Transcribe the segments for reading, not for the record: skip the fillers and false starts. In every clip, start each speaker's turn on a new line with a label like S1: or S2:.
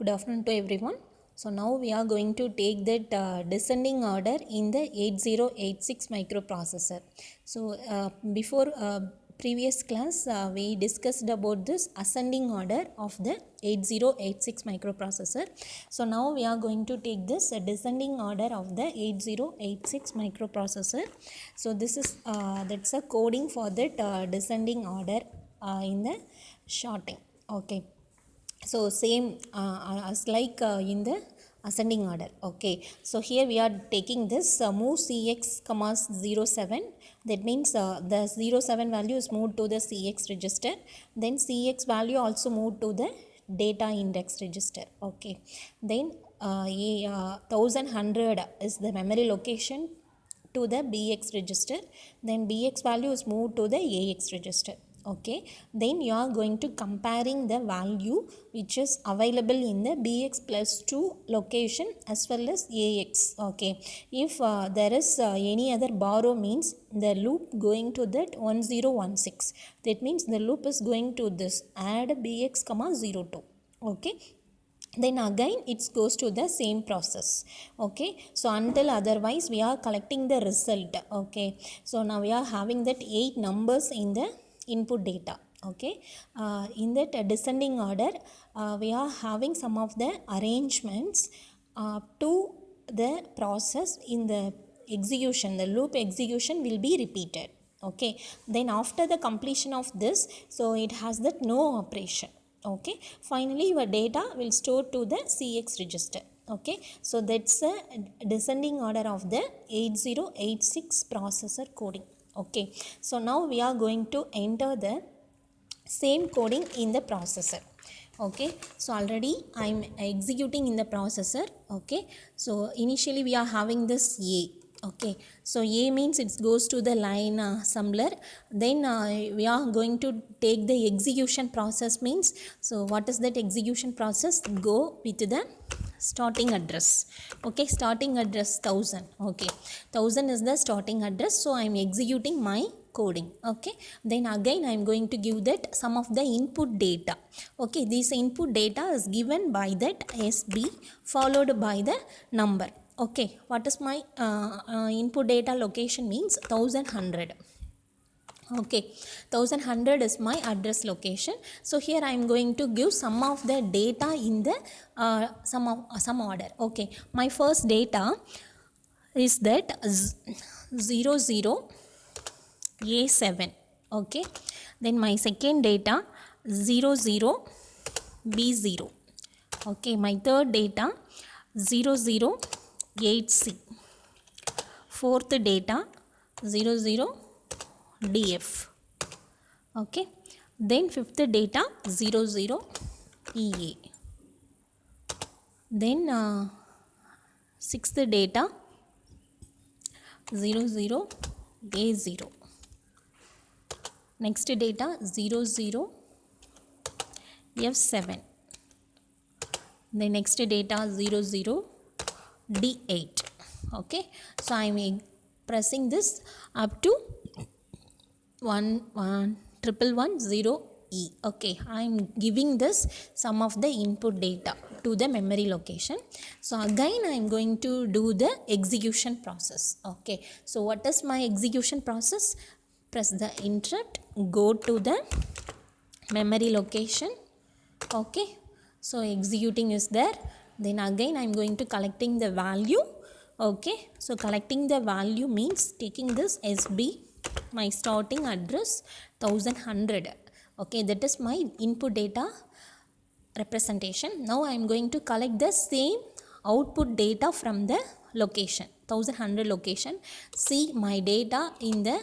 S1: Good afternoon to everyone. So now we are going to take that descending order in the 8086 microprocessor. So before previous class we discussed about this ascending order of the 8086 microprocessor. So now we are going to take this descending order of the 8086 microprocessor. So this is that's a coding for that descending order in the shorting. Okay. So same as like in the ascending order. Okay, so here we are taking this move cx comma 07. That means the 07 value is moved to the cx register, then cx value also moved to the data index register. Okay, then 1100 is the memory location to the bx register, then bx value is moved to the ax register. Okay, then you are going to comparing the value which is available in the bx plus 2 location as well as ax. Okay, if there is any other borrow means the loop going to that 1016, that means the loop is going to this add bx comma 02. Okay, then again it goes to the same process. Okay, so until otherwise we are collecting the result. Okay, so now we are having that 8 numbers in the input data. Okay, in that descending order we are having some of the arrangements to the process. In the execution, the loop execution will be repeated. Okay, then after the completion of this, so it has that no operation. Okay, finally your data will store to the cx register. Okay, so that's a descending order of the 8086 processor coding. Okay, so now we are going to enter the same coding in the processor. Okay, so already I'm executing in the processor. Okay, so initially we are having this a. Okay, so a means it goes to the line assembler. Then we are going to take the execution process means, so what is that execution process? Go with the starting address. Okay, starting address 1000. Okay, 1000 is the starting address, so I am executing my coding. Okay, then again I am going to give that some of the input data. Okay, this input data is given by that SB followed by the number. Okay, what is my input data location means 1100. Okay, 1100 is my address location. So here I am going to give some of the data in the some order. Okay, my first data is that 00A7. Okay, then my second data 00B0. Okay, my third data 008C. Fourth data 00DF. Okay, then fifth data 00EA. Then sixth data 00A0. Next data 00F7. The next data 00D8. Okay, so I am pressing this up to 1110E. Okay, I am giving this some of the input data to the memory location. So again I am going to do the execution process. Okay, so what is my execution process? Press the interrupt, go to the memory location. Okay, so executing is there. Then again I am going to collecting the value. Okay, so collecting the value means taking this SB, my starting address 1100. Okay, that is my input data representation. Now I am going to collect the same output data from the location 1100 location. See my data in the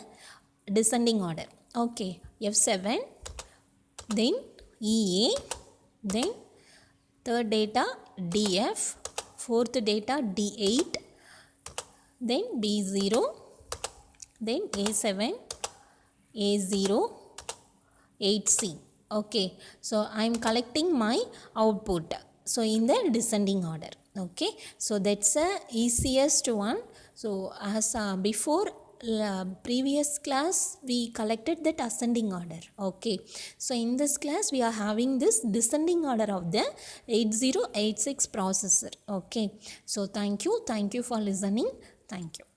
S1: descending order. Okay, F7, then EA, then third data DF, fourth data D8, then B0, then A7, A0, 8C. Okay, so I am collecting my output, so in the descending order. Okay, so that's the easiest one. So as before previous class we collected that ascending order. Okay, so in this class we are having this descending order of the 8086 processor. Okay, so thank you for listening. Thank you.